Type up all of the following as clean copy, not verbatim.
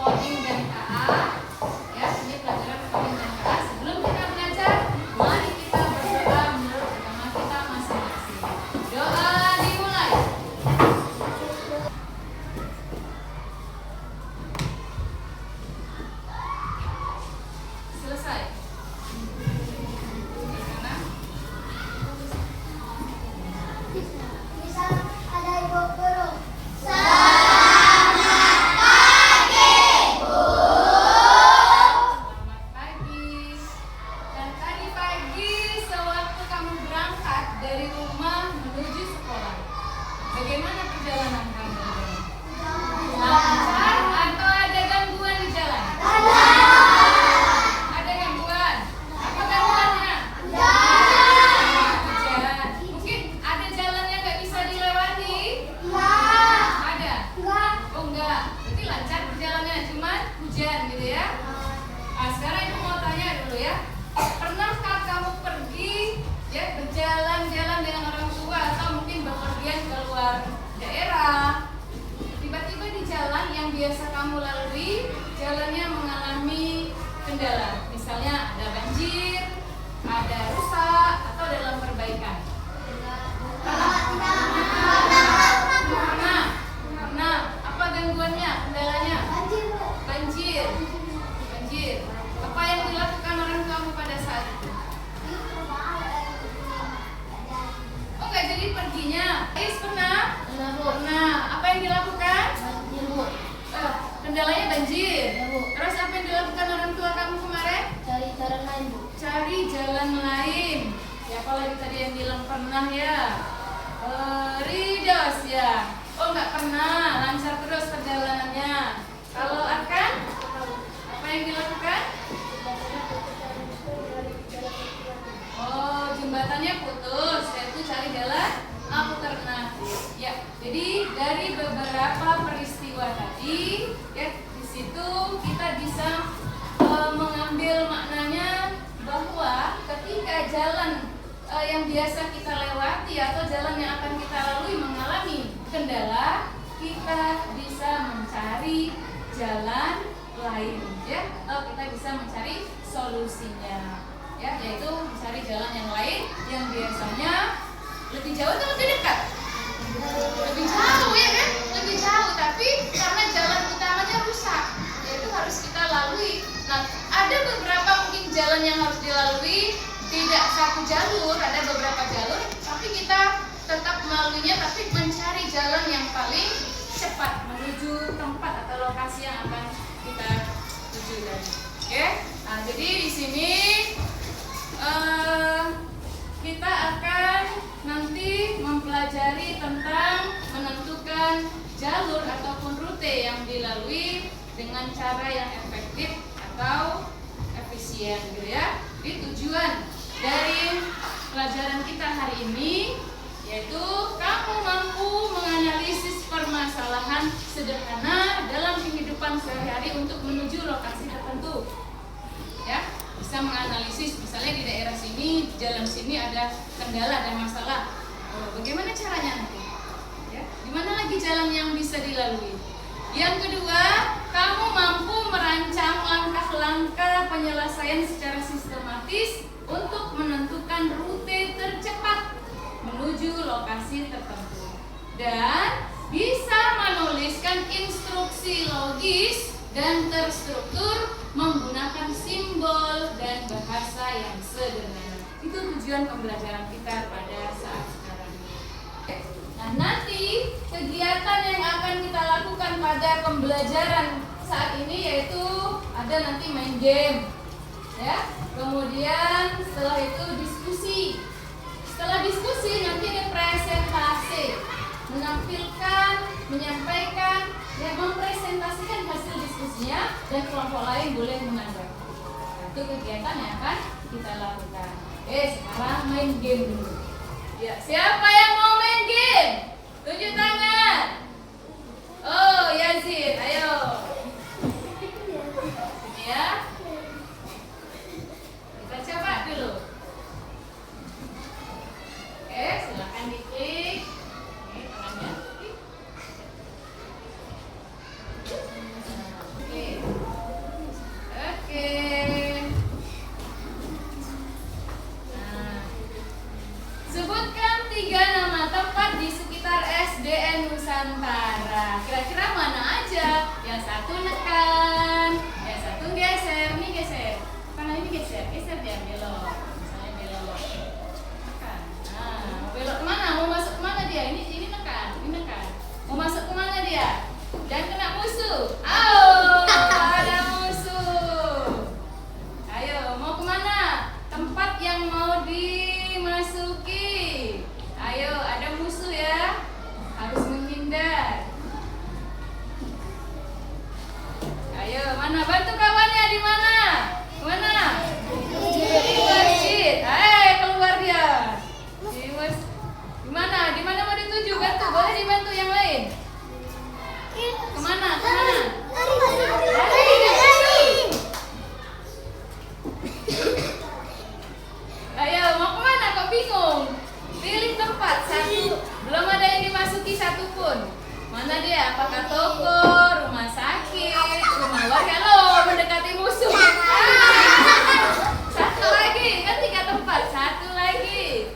coding dan KA. Ya, ini pelajaran coding dan KA. Sebelum kita belajar, mari kita berdoa menurut agama kita masing-masing. Doa dimulai. Selesai. Bagaimana perjalanan kamu? Lancar atau ada gangguan di jalan? Ada gangguan? Apa gangguannya? Hujan. Mungkin ada jalan yang nggak bisa dilewati? Ada? Oh enggak. Berarti lancar perjalanannya, cuman hujan gitu ya? Nah, sekarang ibu mau tanya dulu ya. Pernahkah kamu pergi ya berjalan-jalan dengan orang tua atau mungkin bepergian ke luar daerah, tiba-tiba di jalan yang biasa kamu lalui jalannya mengalami kendala, misalnya ada banjir, ada rusak atau dalam perbaikan? Pernah. Apa gangguannya, kendalanya? Banjir. Apa yang dilakukan orang tuamu pada saat itu? Oh, nggak jadi perginya. Pernah? Apa yang dilakukan? Kendalanya banjir. Terus apa yang dilakukan orang tua kamu kemarin? Cari jalan lain. Ya, apalagi tadi yang bilang pernah ya. Ridos ya. Oh, nggak pernah. Lancar terus perjalanannya. Kalau Arkan? Apa yang dilakukan? Oh, jembatannya putus, yaitu cari jalan alternatif. Ya, jadi dari beberapa peristiwa tadi, ya di situ kita bisa mengambil maknanya bahwa ketika jalan yang biasa kita lewati atau jalan yang akan kita lalui mengalami kendala, kita bisa mencari jalan lain, ya, atau kita bisa mencari solusinya. Ya, yaitu mencari jalan yang lain yang biasanya lebih jauh atau lebih dekat? Lebih jauh ya kan? Lebih jauh, tapi karena jalan utamanya rusak, yaitu harus kita lalui. Nah, ada beberapa mungkin jalan yang harus dilalui, tidak satu jalur, ada beberapa jalur, tapi kita tetap melaluinya, tapi mencari jalan yang paling cepat menuju tempat atau lokasi yang akan kita tuju tadi. Oke? Nah, jadi di sini kita akan nanti mempelajari tentang menentukan jalur ataupun rute yang dilalui dengan cara yang efektif atau efisien gitu ya. Jadi tujuan dari pelajaran kita hari ini yaitu kamu mampu menganalisis permasalahan sederhana dalam kehidupan sehari-hari untuk menuju lokasi tertentu. Ya, bisa menganalisis misalnya di daerah sini, jalan sini ada kendala, ada masalah. Bagaimana caranya nanti? Ya, di mana lagi jalan yang bisa dilalui? Yang kedua, kamu mampu merancang langkah-langkah penyelesaian secara sistematis untuk menentukan rute tercepat menuju lokasi tertentu dan bisa menuliskan instruksi logis dan terstruktur menggunakan simbol dan bahasa yang sederhana. Itu tujuan pembelajaran kita pada saat sekarang. Nah, nanti kegiatan yang akan kita lakukan pada pembelajaran saat ini yaitu ada nanti main game, ya. Kemudian setelah itu diskusi. Setelah diskusi nanti ada presentasi, menampilkan, menyampaikan, ya, mempresentasikan hasil diskusinya dan kelompok lain boleh menanggapi. Nah, itu kegiatan yang akan kita lakukan. Sekarang main game dulu. Ya, siapa yang mau main game? Tunjuk tangan. Oh, Yazid, ayo. Ini ya. Kita coba dulu. Oke, silakan diklik. Ini tangannya. Oke. Nah ini geser dia belok. Misalnya belok. Tekan. Nah, mau belok kemana? Mau masuk kemana dia? Ini tekan, ini tekan. Mau masuk kemana dia? Jangan kena musuh. Ada musuh. Ayo, mau kemana? Tempat yang mau dimasuki. Ayo, ada musuh ya. Harus menghindar. Ayo, mana? Bantu kawannya di mana? Mana? Di masjid. Keluar dia. Di mana? Di mana mau dituju? Bantu, boleh dibantu yang lain. Kemana? Ayo, mau kemana? Kok bingung? Pilih tempat satu. Belum ada yang dimasuki satupun. Mana dia? Apakah toko, rumah sakit, rumah warga? Loh, mendekati musuh. Satu lagi, kan 3 tempat. Satu lagi.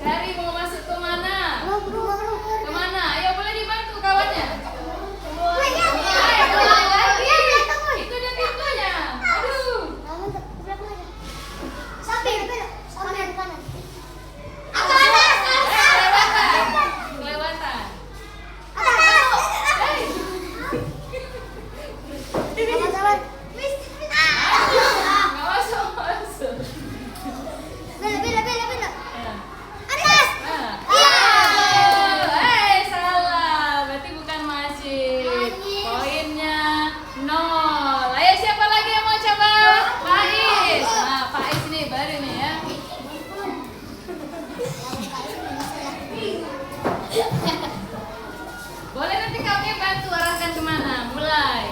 Cari mau masuk ke mana? Kemana? Ayo, boleh dibantu kawannya. Ayo, keluar lagi. Itu dia pintunya. Aduh. Kelewatan. Nggak masuk. Salah. Berarti bukan masjid. Poinnya 0. Ayo, siapa lagi yang mau coba? Faiz. Nah, Faiz nih baru nih ya. Boleh nanti kamu bantu arahkan kemana? Mulai.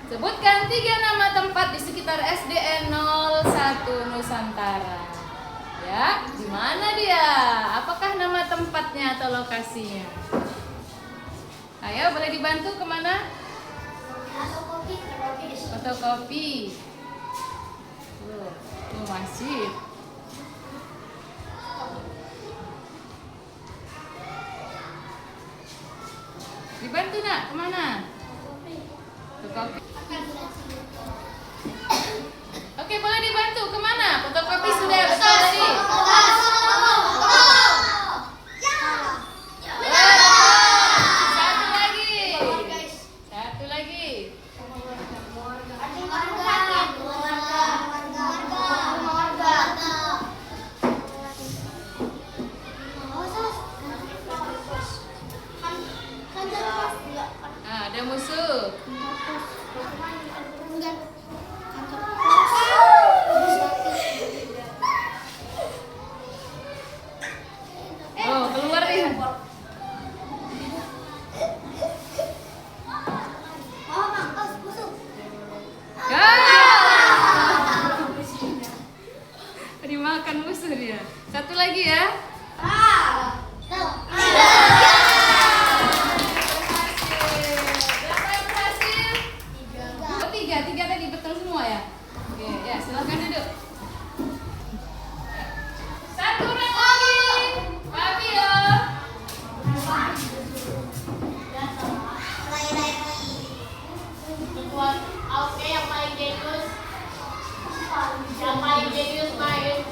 Sebutkan 3 nama tempat di sekitar SDN 01 Nusantara. Ya, di mana dia? Apakah nama tempatnya atau lokasinya? Ayo, boleh dibantu kemana? Fotokopi. Tuh masjid. Dibantu nak, kemana? Fotokopi. Oke, boleh dibantu kemana? Fotokopi sudah betul tadi. Satu lagi. Ada musuh. Keluar nih. Dimakan musuh dia. Satu lagi ya. Tiga tadi betul semua ya. Oke, ya silakan duduk. Satu orang lagi, Fabio. Oke, yang paling jenius main.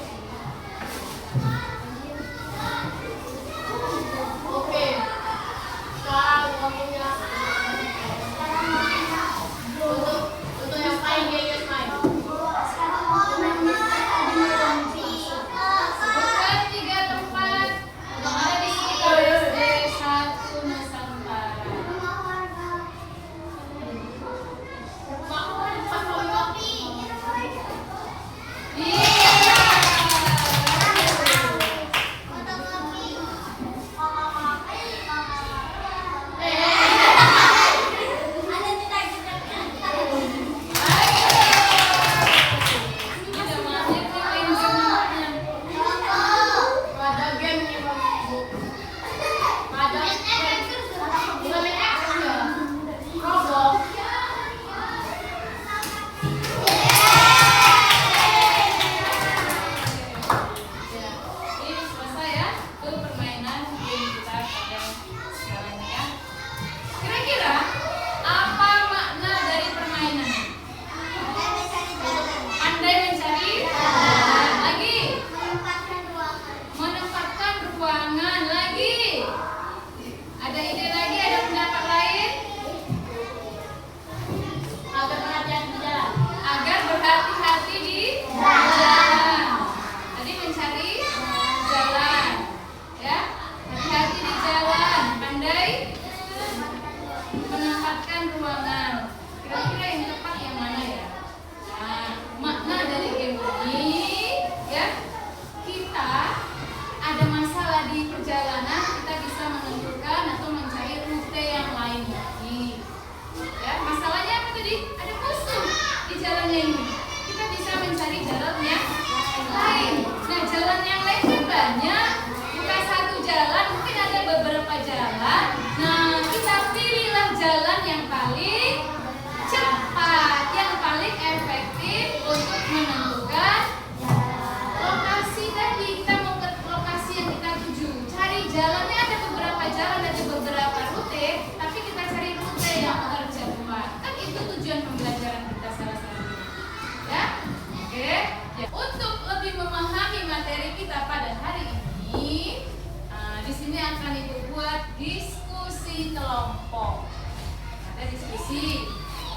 diskusi.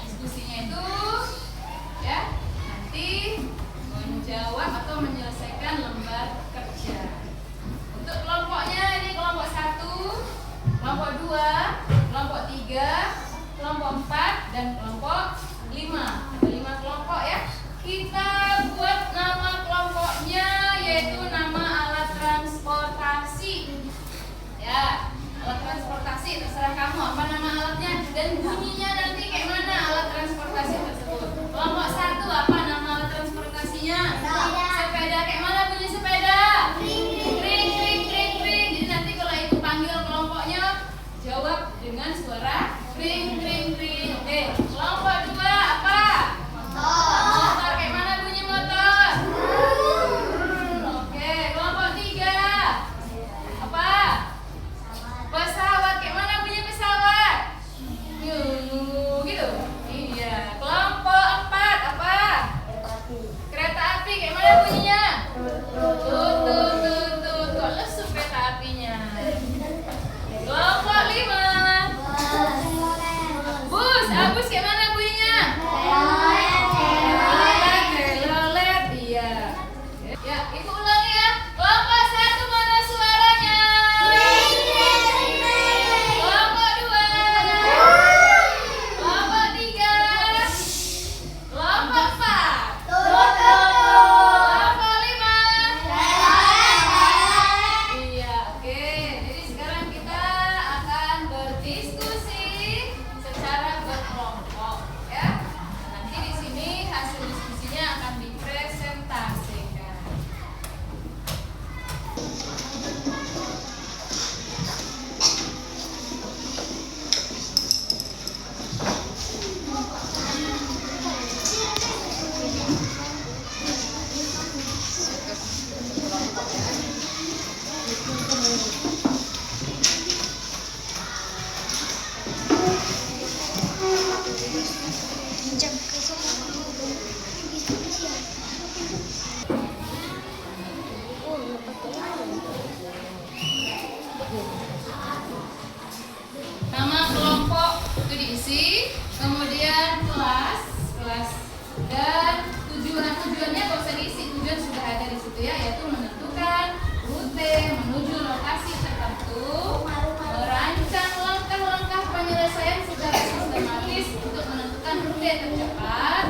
Diskusinya itu ya nanti menjawab atau menyelesaikan lembar kerja. Untuk kelompoknya ini kelompok 1, kelompok 2, kelompok 3, kelompok 4 dan kelompok 5. Ada 5 kelompok ya. Kita buat nama kelompoknya yaitu nama alat transportasi. Ya, alat transportasi terserah kamu apa nama alatnya dan bunyinya nanti kayak mana alat transportasi tersebut. Kelompok 1 apa nama alat transportasinya? Sepeda. Kayak mana bunyi sepeda? Kring kring kring kring. Jadi nanti kalau ibu panggil kelompoknya jawab dengan suara kring kring kring. Oke. Kelompok 2 apa? Motor. Kayak mana bunyi motor? Oke. Kelompok 3 apa? Pesawat. Kayak mana bunyi pesawat? Gitu. Iya. Kelompok 4 apa? Kereta api. Kayak mana bunyinya? Kok lesu kereta apinya? Kelompok 5 bus. Bus kayak mana bunyinya? Telolet. Iya. Ya, ibu ulangi ya. Kelompok 1 mana suaranya? Kelompok 2, kelompok 3, kelompok 4, kelompok 5. Iya, oke. Jadi sekarang kita akan berdiskusi secara berkelompok ya. Nanti di sini hasil diskusinya akan dipresentasikan. Nama kelompok itu diisi, kemudian kelas dan tujuannya gak usah diisi, tujuan sudah ada di situ ya, yaitu menentukan rute menuju lokasi tertentu, merancang langkah-langkah penyelesaian secara sistematis untuk menentukan rute tercepat,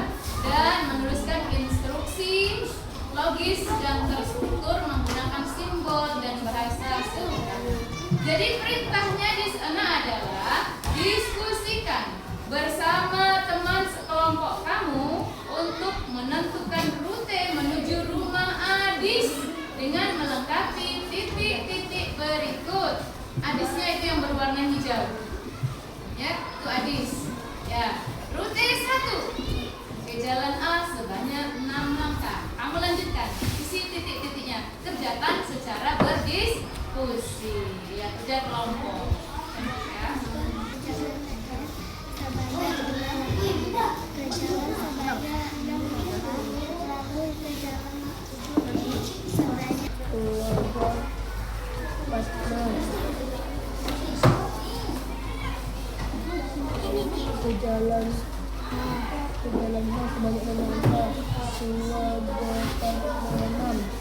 dan menuliskan instruksi logis dan terstruktur menggunakan simbol dan bahasa sederhana. Jadi perintahnya di sana adalah diskusikan bersama teman sekelompok kamu untuk menentukan rute menuju rumah Adis dengan melengkapi titik-titik berikut. Adisnya itu yang berwarna hijau. Ya, itu Adis. Ya, rute 1 ke jalan A sebanyak 6 langkah. Kamu lanjutkan, isi titik-titiknya. Kerjakan secara berdiskusi. Ya, kerja kelompok. Ya. Ke jalan sebanyak 6 langkah. 2, 8, 6.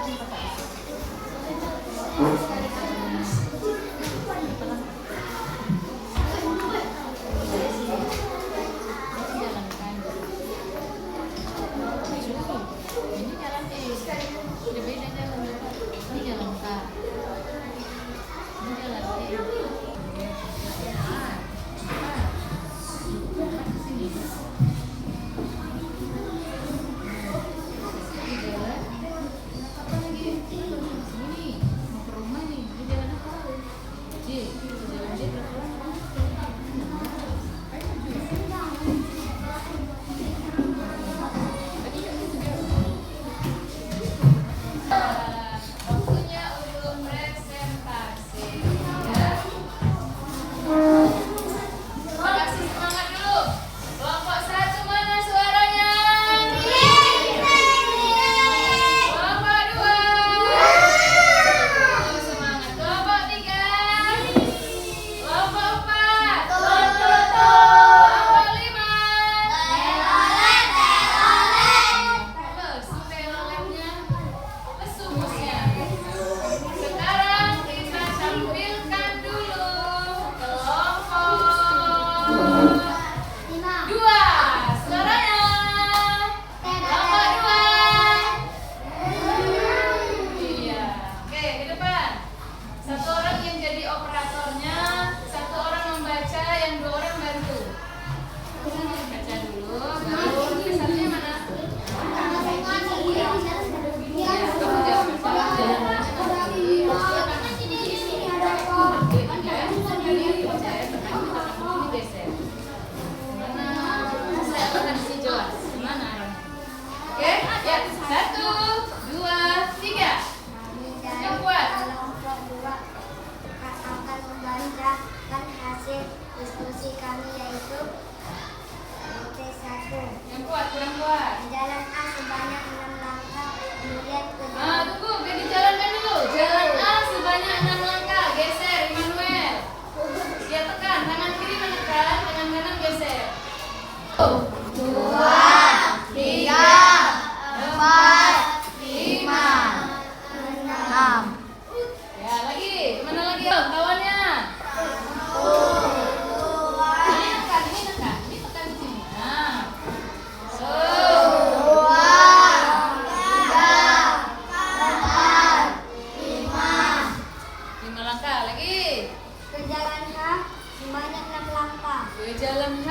Ini jalan E. Udah beda jalan. Ini jalan K. Ini jalan E. Sini. Ini jalan apa lagi? Sini. Mau ke rumah nih. Ini jalan apa? J. Jalan J berapa lama? Waktunya untuk presentasi. Ya. Kasih semangat dulu. Kelompok 1 mana suaranya? Kelompok 2. Semangat. Kelompok 3. Kelompok 4. Kelompok 5. Lesu teloletnya. Lesu musnya. Sekarang kita tampilkan dulu kelompok 2. Suaranya. Kelompok 2. Iya. Oke, ke depan. Satu orang yang jadi operatornya, satu orang membaca, yang 2 orang bantu. Baca dulu, baru satunya mana? Iya, kamu jangan salah jalannya nanti. Oke, ya 1, 2, 3. Yang kuat. Kelompok 2 akan membantahkan hasil diskusi kami yaitu T1. Yang kuat, kurang kuat. Jalan A sebanyak 6 langkah, kemudian ke Tunggu, biar dijalankan dulu. Jalan A sebanyak 6 langkah. Geser, Immanuel. Ya, tekan. Tangan kiri menekan, tangan kanan geser. 2, 3, 4, 5, 6. Ya, lagi. Kemana lagi? Kawannya. Ini tekan, ini tekan. Ini tekan di sini. Nah. 5 langkah lagi. ke jalan H sebanyak 6 langkah. Ke jalan H.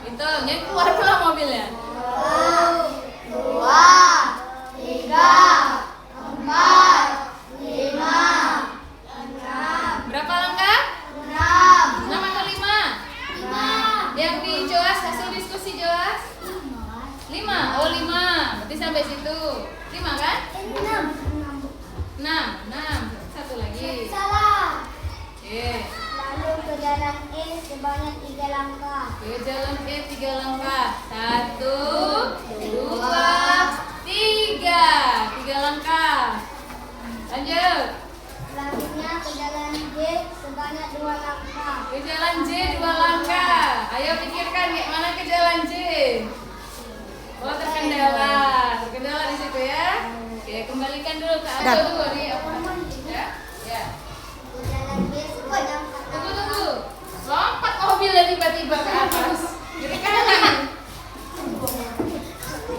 Hitung, yang keluar pula mobilnya. 1, 2, 3, 4, 5, 6. Berapa langkah? 6. 6 atau 5? 5. Yang di Joas, hasil diskusi Joas? 5. Oh, 5. Berarti sampai situ. 5 kan? 6. Satu lagi. Salah. Oke. Lalu ke jalan E sebanyak 3 langkah. Ke jalan E 3 langkah. 1, 2, 3. 3 langkah. Lanjut. Selanjutnya ke jalan J sebanyak 2 langkah. Ke jalan J 2 langkah. Ayo pikirkan kayak mana ke jalan J. Oh, terkendala. Terkendala di situ ya. Oke, kembalikan dulu ke Aldo dulu nih. Ya. Ya. Ke jalan B sebanyak 4 langkah. Tunggu. Lompat mobilnya tiba-tiba ke atas. Kiri kanan.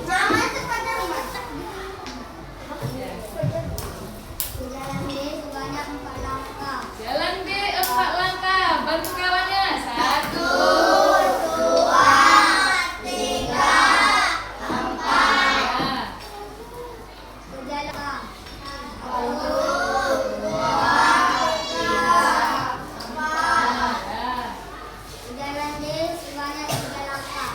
Sama sepeda masak. Ya. Ke jalan D sebanyak 4 langkah. Jalan D 4 langkah. Bantu kawannya. 1, 2, 3, 4. ya. Ke jalan A. 1, 2, 3, 4. Ya. Ke jalan D sebanyak 3 langkah.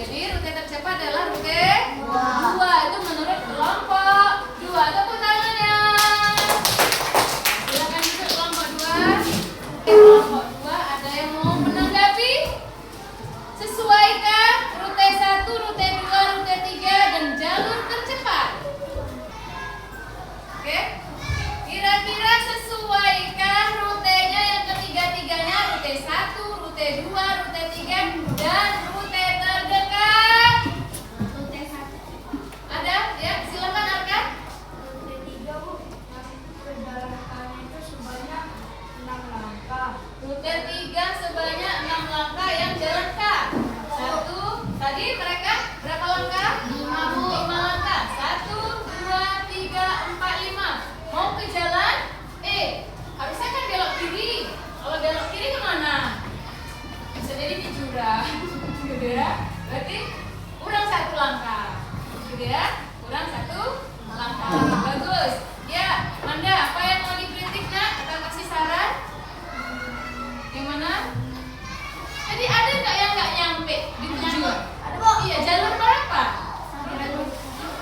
Jadi rute tercepat adalah rute 2. Itu menurut kelompok 2. Tepuk tangannya. Silakan duduk kelompok 2. Kelompok 2 ada yang mau menanggapi? Sesuaikah rute 1, rute 2, rute 3 dan jalur tercepat? Oke. Kira-kira sesuaikah rutenya yang ketiga-tiganya? Rute 1, rute 2, rute 3 dan rute terdekat? Rute 1. Ada? Ya, silakan Arkan. Rute 3, Bu. Perjalanannya itu sebanyak 6 langkah. Rute 3 sebanyak 6 langkah yang jalan kah? 1, tadi mereka berapa langkah? 5 langkah. 1, 2, 3, 4, 5. Mau ke jalan E. Harusnya kan belok kiri. Kalau belok kiri kemana? Bisa jadi di jurang. Gitu ya. Berarti kurang 1 langkah. Gitu ya. Kurang 1 langkah. Bagus. Ya, Manda, apa yang mau dikritik nak? Atau kasih saran? Yang mana? Jadi ada nggak yang nggak nyampe di tujuan? Ada, Bu. Iya, jalur berapa?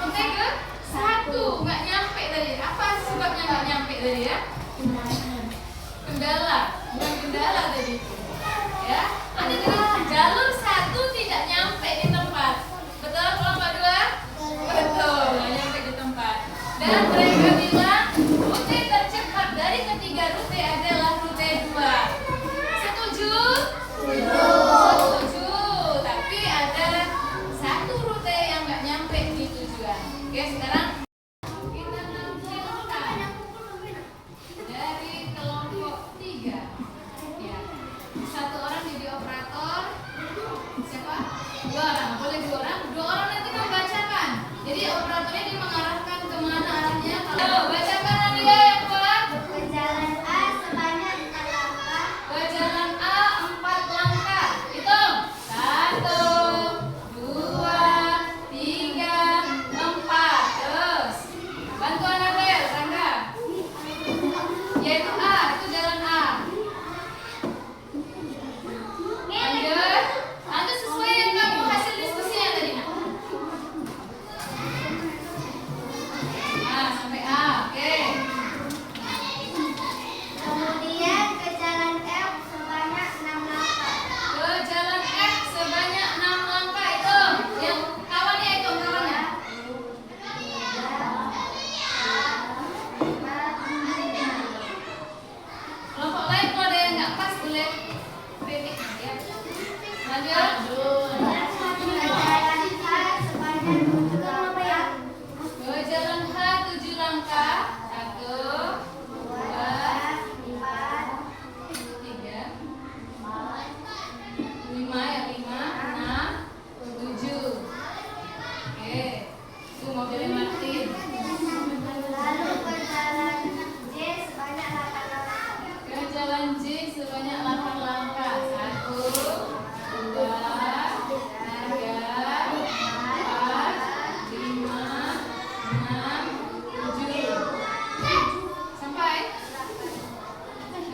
Rute ke 1 1. nggak nyampe tadi. Apa sebabnya nggak nyampe tadi ya? Kendala, bukan kendala tadi. Ya, ada tadi jalur 1 tidak nyampe di tempat. Betul kelompok 2? Betul, nggak nyampe di tempat. Dan mereka bilang rute tercepat dari ketiga rute adalah rute 2. Setuju? Setuju. Tapi ada 1 rute yang nggak nyampe di tujuan. Oke, sekarang kita tampilkan dari kelompok 3. Ya. 1 orang jadi operator. Siapa? 2 orang. Boleh 2 orang. 2 orang nanti membacakan. Jadi operatornya dia mengarahkan kemana arahnya. Kalau bacakan Nadia yang kuat. Ke jalan A sebanyak 4 langkah. Ke jalan A 4 langkah. Hitung. 1, 2, 3, 4. Terus. Bantu Anabel, Rangga. Yaitu A, itu jalan A. Lanjut. Lanjut sesuai yang kamu hasil diskusinya tadi nak. Nah, sampai A, oke. Kemudian ke jalan F sebanyak 6 langkah. Ke jalan F sebanyak 6 langkah itu. Yang kawannya itu kawannya. Kelompok lain kalau ada yang nggak pas boleh kritik ya. Lanjut. Ke jalan H sebanyak 7 langkah. Ke jalan H 7 langkah. 1, 2, 3, 5 ya 5, 6, 7. Oke. Itu mobilnya Martin. Lalu ke jalan J sebanyak 8 langkah. Ke jalan J sebanyak 8 langkah. 1, 2, 3, 4, 5, 6, 7. Sampai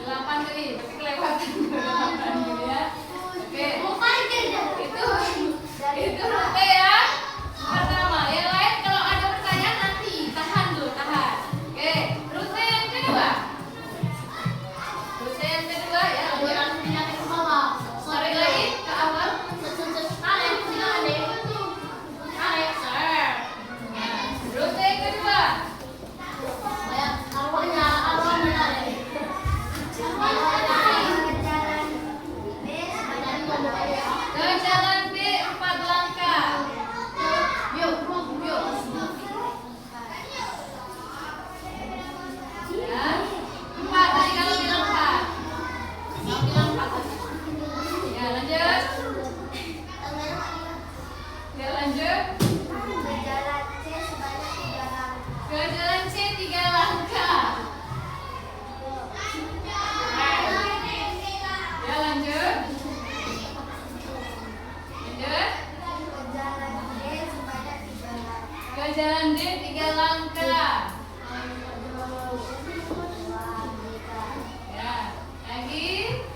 8 tadi, tapi kelewatan 8 gitu ya. Oke. Itu rute ya. Pertama, yang lain kalau ada pertanyaan nanti tahan dulu, tahan. Oke, rute yang kedua. Rute yang kedua ya. Tarik lagi ke awal. Nah, rute yang kedua. Ke jalan B 4 langkah. Yuk, yuk. Ya. 4 tadi kalau bilang 4. Kalau bilang 4. Ya, lanjut. Ya, lanjut. Ke jalan C sebanyak 3 langkah. Ke jalan C 3 langkah. Ya, lanjut. Lanjut. Ke jalan D sebanyak 3 langkah. Ke jalan D 3 langkah. Ya, lagi.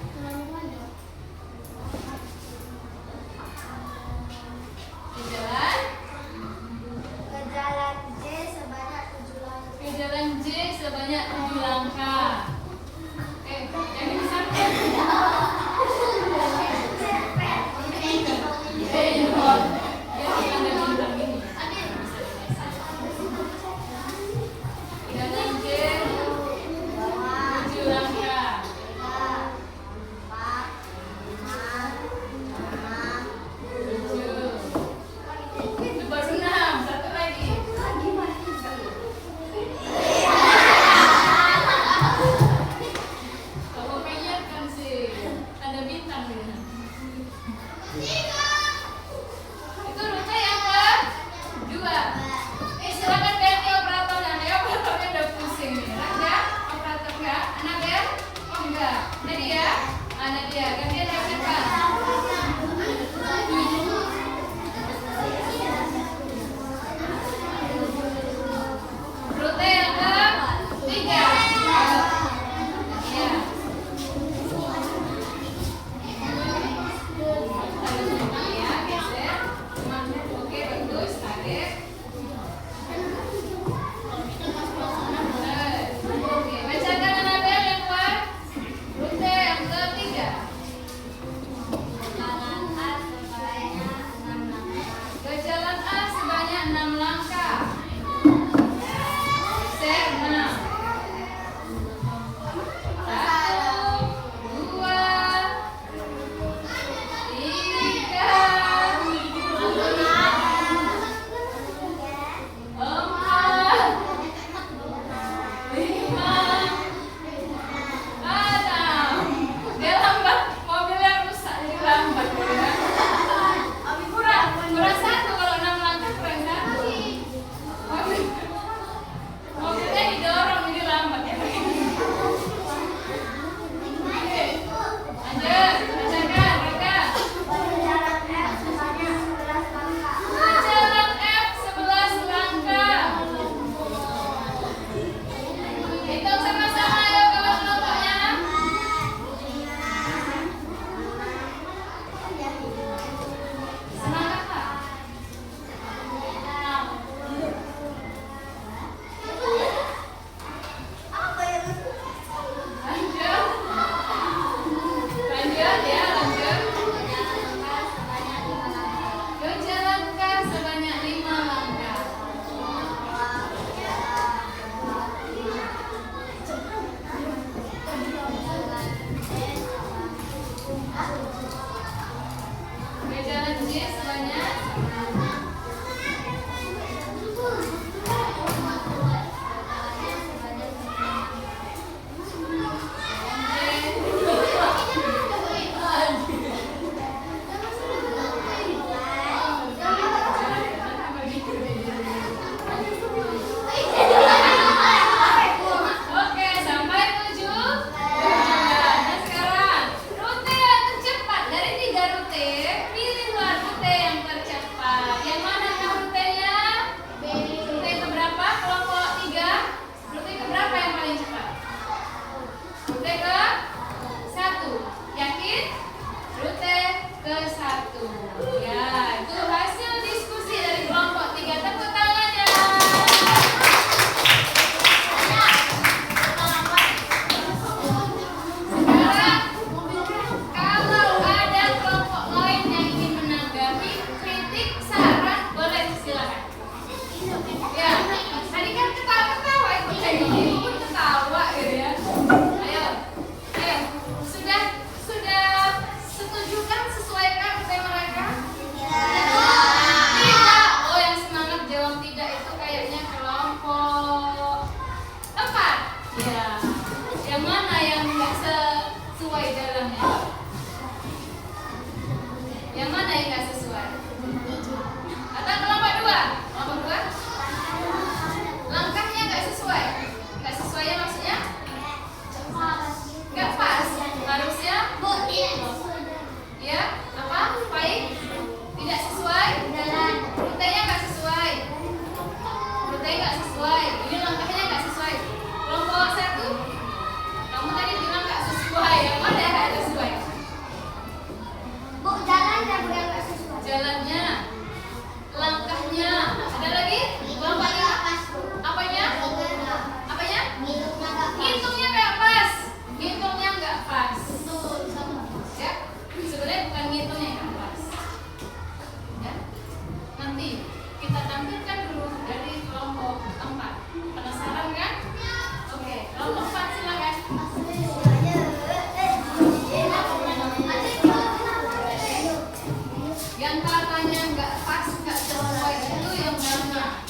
katanya nggak pas, nggak sesuai itu yang mana?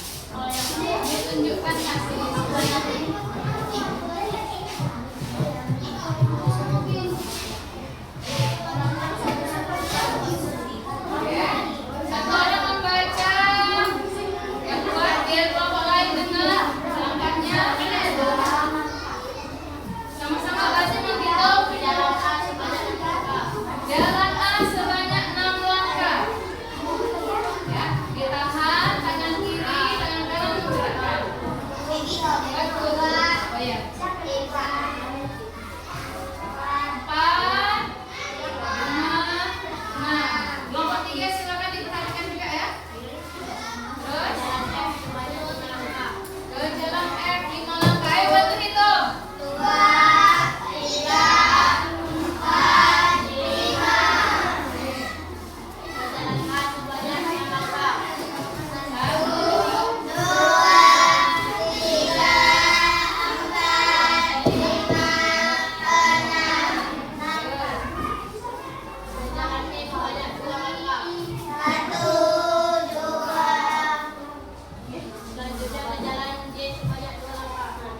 Ditunjukkan kasih. Satu orang membaca, yang kuat biar kelompok lain dengar. Langkahnya sama-sama baca menghitung. Jalan A sebanyak 6 langkah. Ya, ditahan tangan kiri, tangan kanan menggerakkan. Betul. Oh ya. 4, 5, 6. Kelompok 3 silakan diperhatikan juga ya. Terus ke jalan F 5 langkah. Ayo bantu hitung.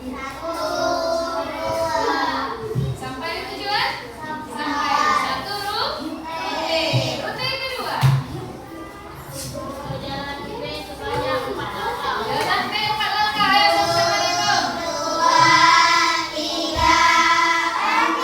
1, sampai tujuan? Sampai 1 rute. Rute kedua. Jalan B 4 langkah. Ayo sama-sama hitung. 1, 2, 3, 4.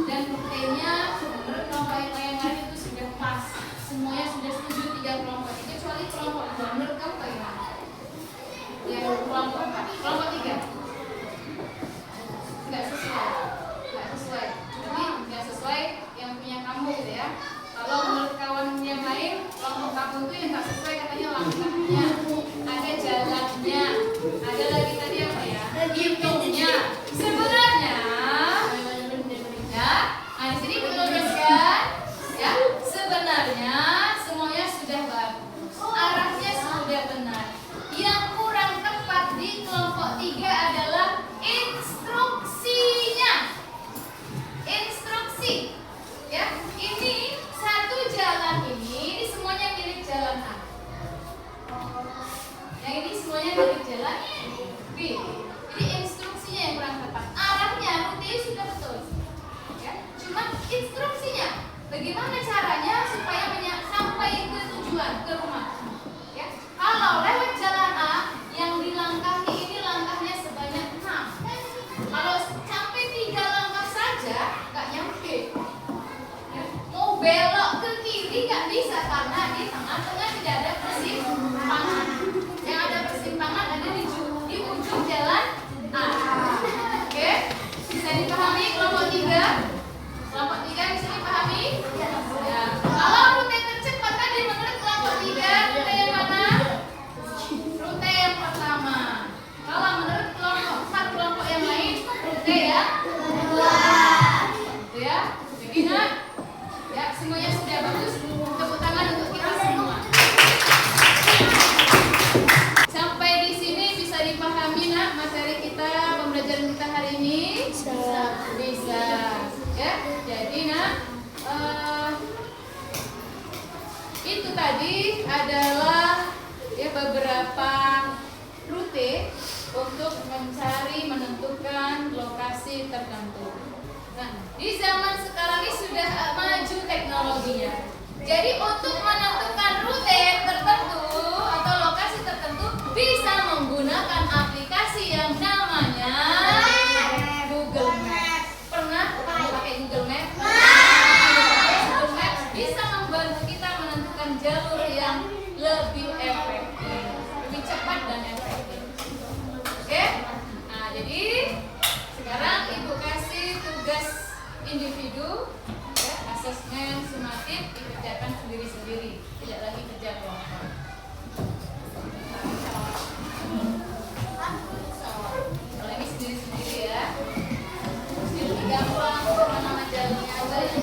dan rutenya menurut kelompok yang lain itu sudah pas. Semuanya sudah setuju 3 kelompok, kecuali kelompok 2. Menurut kamu bagaimana? Yang kelompok 4, kelompok 3 nggak sesuai. Jadi nggak sesuai yang punya kamu gitu ya. Kalau menurut kawan yang lain, kelompok kamu itu yang nggak sesuai katanya langkahnya, ada jalannya, ada lagi tadi apa ya? Hitungnya. Sebenarnya, ya, di sini meluruskan, ya. Sebenarnya semuanya sudah bagus, arahnya sudah benar. Yang kurang tepat di kelompok 3 adalah instruksinya. Instruksi, ya. Ini satu jalan ini semuanya milik jalan A. Yang ini semuanya milik jalan B. Jadi instruksinya yang kurang tepat. Arahnya rute sudah betul, ya. Cuma instruksinya, bagaimana caranya supaya sampai ke tujuan, ke rumah, ya. Kalau lewat jalan A yang dilangkahi ini langkahnya sebanyak 6. Kalau sampai 3 langkah saja nggak nyampe, ya. Mau belok ke kiri nggak bisa karena di tengah-tengah tidak ada persimpangan. Yang ada persimpangan ada di ujung jalan A. Oke, bisa dipahami kelompok 3? Kelompok 3 bisa dipahami? Ya. Kalau rute tercepat tadi menurut kelompok 3, rute yang mana? Rute yang pertama. Kalau menurut kelompok 4, kelompok yang lain, rute yang kedua. Gitu ya. Jadi nak, ya semuanya sudah bagus. Tepuk tangan untuk kita semua. Sampai di sini bisa dipahami nak materi kita, pembelajaran kita hari ini? Bisa. Ya, jadi nak, itu tadi adalah ya beberapa rute untuk mencari menentukan lokasi tertentu. Nah, di zaman sekarang ini sudah maju teknologinya. Jadi untuk menentukan rute tertentu atau lokasi tertentu bisa menggunakan aplikasi yang namanya Google Maps. Pernah pakai Google Maps? Google Maps bisa membantu kita menentukan jalur yang lebih efektif, lebih cepat dan efektif. Oke? Nah, jadi sekarang Ibu kasih tugas individu, ya, asesmen sumatif dikerjakan sendiri-sendiri, tidak lagi kerja kelompok. Kalau ini sendiri-sendiri ya. Ini lebih gampang, karena nama jalurnya aja yang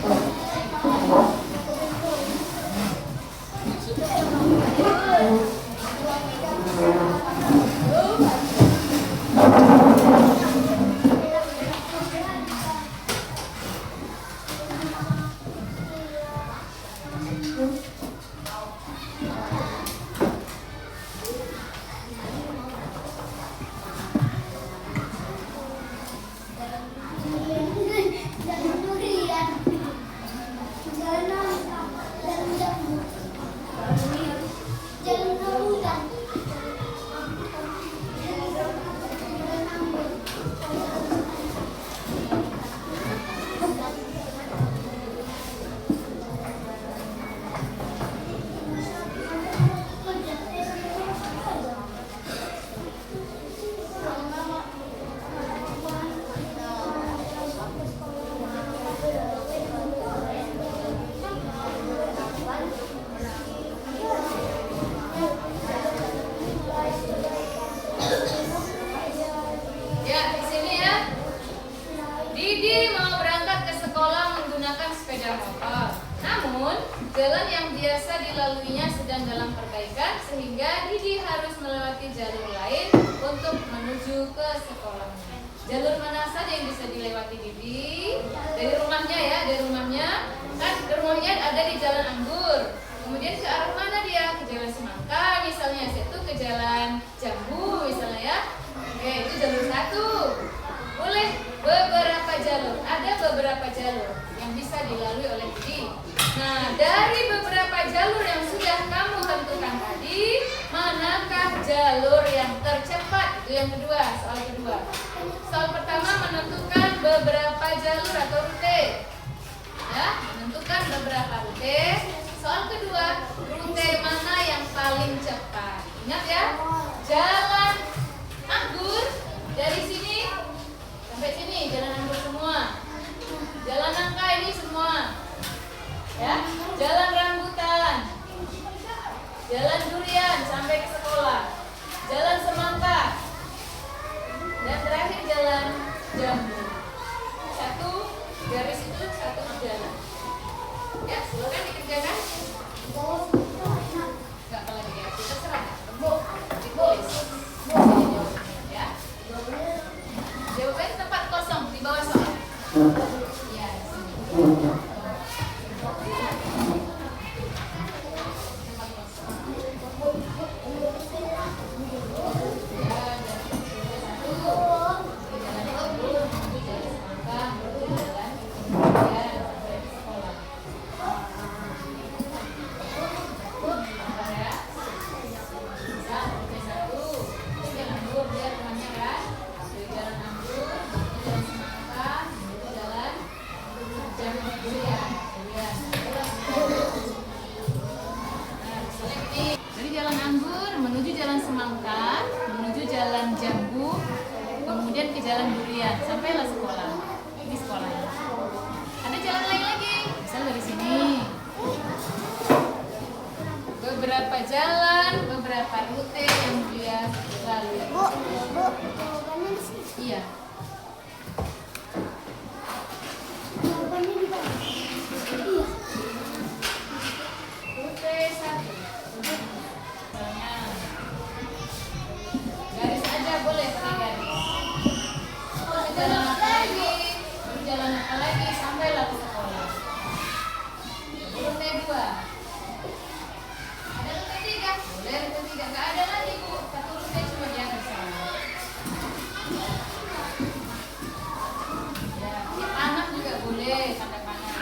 jalan yang biasa dilaluinya sedang dalam perbaikan sehingga Didi harus melewati jalur lain untuk menuju ke sekolahnya. Jalur mana saja yang bisa dilewati Didi? Dari rumahnya ya, dari rumahnya. Kan rumahnya ada di Jalan Anggur. Kemudian ke arah mana dia? Ke Jalan Semangka misalnya, itu ke Jalan Jambu misalnya ya. Oke, itu jalur 1. Boleh beberapa jalur, ada beberapa jalur yang bisa dilalui oleh Didi. Nah, dari beberapa jalur yang sudah kamu tentukan tadi, manakah jalur yang tercepat? Itu yang kedua, soal kedua. Soal pertama menentukan beberapa jalur atau rute. garis itu satu jalan. Ya, silakan dikerjakan. Enggak kalau dikasih terserah. Ditulis. Ya. Jawabannya tempat kosong di bawah soal. Ya, di sini. Dari Jalan Anggur menuju Jalan Semangka, menuju Jalan Jambu, kemudian ke Jalan Durian, sampailah sekolah. Ini sekolahnya. Ada jalan lain lagi, misal dari sini. Beberapa jalan, beberapa rute yang dia lalui. Bu, jawabannya di sini. Iya. Jawabannya di bawah. Iya. Rute 1. Misalnya, garis aja boleh pakai garis. Jalan apa lagi? Jalan apa lagi? Sampailah ke sekolah. Rute 2. Ada rute 3? Boleh rute 3. Nggak ada lagi, Bu. Satu rute cuma dia ke sana. Ya, tanam juga boleh, tanda panah.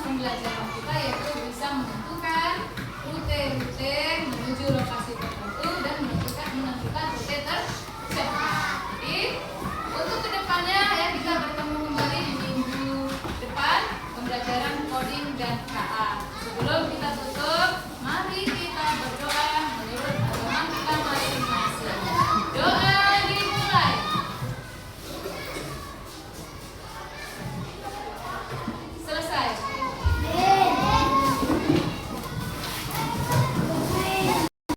pembelajaran kita yaitu bisa menentukan rute-rute menuju lokasi